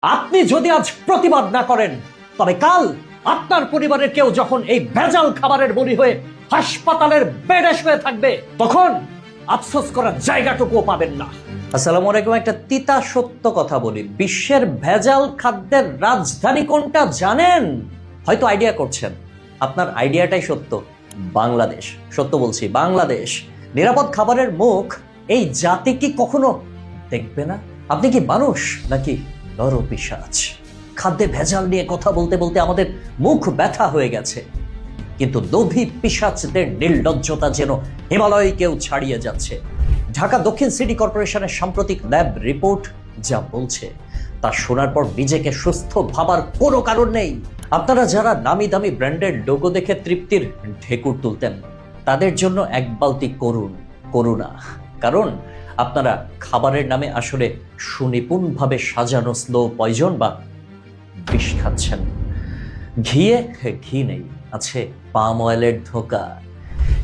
আপনি যদি আজ প্রতিবাদ না করেন তবে কাল আপনার পরিবারের কেউ যখন এই ভেজাল খাবারের বলি হয়ে হাসপাতালের বেডে শুয়ে থাকবে তখন আফসোস করার জায়গাটুকুও পাবেন না। আসসালামু আলাইকুম। একটা তিতা সত্য কথা বলি, বিশ্বের ভেজাল খাদ্যের রাজধানী কোনটা জানেন? হয়তো আইডিয়া করছেন, আপনার আইডিয়াটাই সত্য। বাংলাদেশ। সত্য বলছি, বাংলাদেশ। নিরাপদ খাবারের মুখ এই জাতি কি কখনো দেখবে না? আপনি কি মানুষ নাকি নরপিশাচ? খাদ্যে ভেজাল নিয়ে কথা বলতে বলতে আমাদের মুখ ব্যথা হয়ে গেছে, কিন্তু লোভী পিশাচদের নির্লজ্জতা যেন হিমালয়কেও ছাড়িয়ে যাচ্ছে। ঢাকা দক্ষিণ সিটি কর্পোরেশনের সাম্প্রতিক ল্যাব রিপোর্ট যা বলছে তা শোনার পর নিজেকে সুস্থ ভাবার কোনো কারণ নেই। আপনারা যারা নামি দামি ব্র্যান্ডের লোগো দেখে তৃপ্তির ঢেকুর তুলতেন, তাদের জন্য এক বালতি করুণা। কারণ আপনারা খাবারের নামে আসলে সুনিপুণভাবে সাজানো স্লো পয়জন বা বিষ খাচ্ছেন। ঘি নেই, আছে পাম অয়েলের ধোঁকা।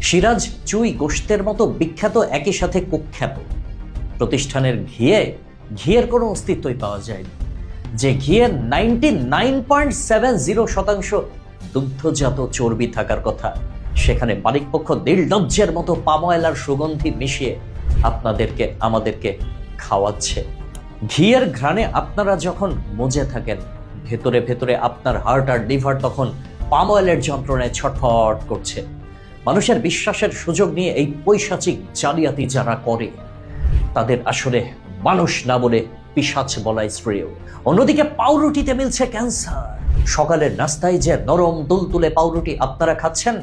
সিরাজ চুই গোশতের মতো বিখ্যাত একই সাথে কুখ্যাত প্রতিষ্ঠানের ঘিয়ের কোনো অস্তিত্বই পাওয়া যায়নি। যে ঘিয়ের 99.70% দুগ্ধজাত চর্বি থাকার কথা, সেখানে মালিকপক্ষ নির্লজ্জের মতো পাম অয়েল আর সুগন্ধি মিশিয়ে আমাদেরকে খাওয়াচ্ছে। ঘিয়ের ঘ্রাণে আপনারা যখন মজে থাকেন, ভেতরে ভেতরে আপনার হার্ট আর লিভার তখন পাম অয়েলের যন্ত্রণায় ছটফট করছে। মানুষের বিশ্বাসের সুযোগ নিয়ে এই পৈশাচিক জালিয়াতি যারা করে, তাদের আসলে মানুষ না বলে পিশাচ বলাই শ্রেয়। অন্যদিকে পাউরুটিতে মিলছে ক্যান্সার। সকালের নাস্তায় যে নরম তুলতুলে পাউরুটি আপনারা খাচ্ছেন,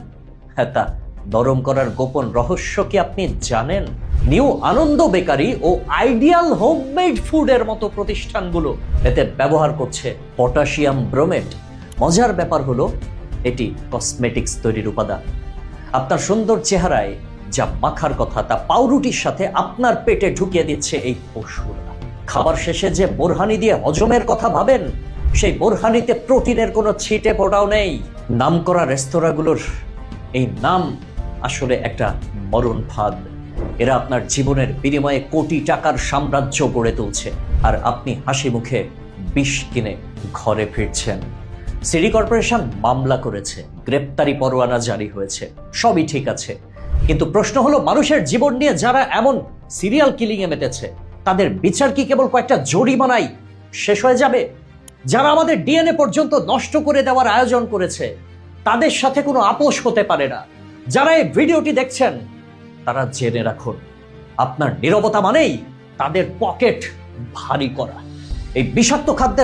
হ্যাঁ, তা নরম করার গোপন রহস্য কি আপনি জানেন? নিউ আনন্দ বেকারি ও আইডিয়াল হোমমেড ফুডের মতো প্রতিষ্ঠানগুলো এতে ব্যবহার করছে পটাশিয়াম ব্রোমেট। মজার ব্যাপার হলো, এটি কসমেটিক্স তৈরির উপাদান। আপনার সুন্দর চেহারায় যা মাখার কথা তা পাউরুটির সাথে আপনার পেটে ঢুকিয়ে দিচ্ছে এই পশুরা। খাবার শেষে যে বোরহানি দিয়ে হজমের কথা ভাবেন, সেই বোরহানিতে প্রোটিনের কোনো ছিটে ফোটাও নেই। নামকরা রেস্তোরাঁগুলোর এই নাম আসলে একটা মরণ ফাঁদ। এরা আপনার জীবনের বিনিময়ে কোটি টাকার সাম্রাজ্য গড়ে তুলছে, আর আপনি হাসি মুখে বিষ কিনে ঘরে ফিরছেন। সিটি কর্পোরেশন মামলা করেছে, গ্রেপ্তারি পরোয়ানা জারি হয়েছে, সবই ঠিক আছে, কিন্তু প্রশ্ন হলো, মানুষের জীবন নিয়ে যারা এমন সিরিয়াল কিলিং এ মেতেছে, তাদের বিচার কি কেবল কয়েকটা জরিমানাই শেষ হয়ে যাবে? যারা আমাদের ডিএনএ পর্যন্ত নষ্ট করে দেওয়ার আয়োজন করেছে, তাদের সাথে কোনো আপোষ হতে পারে না। যারা এই ভিডিওটি দেখছেন, তারা জেনে রাখুন, আপনার নীরবতা মানেই তাদের পকেট ভারী করা। এই বিষাক্ত খাদ্যের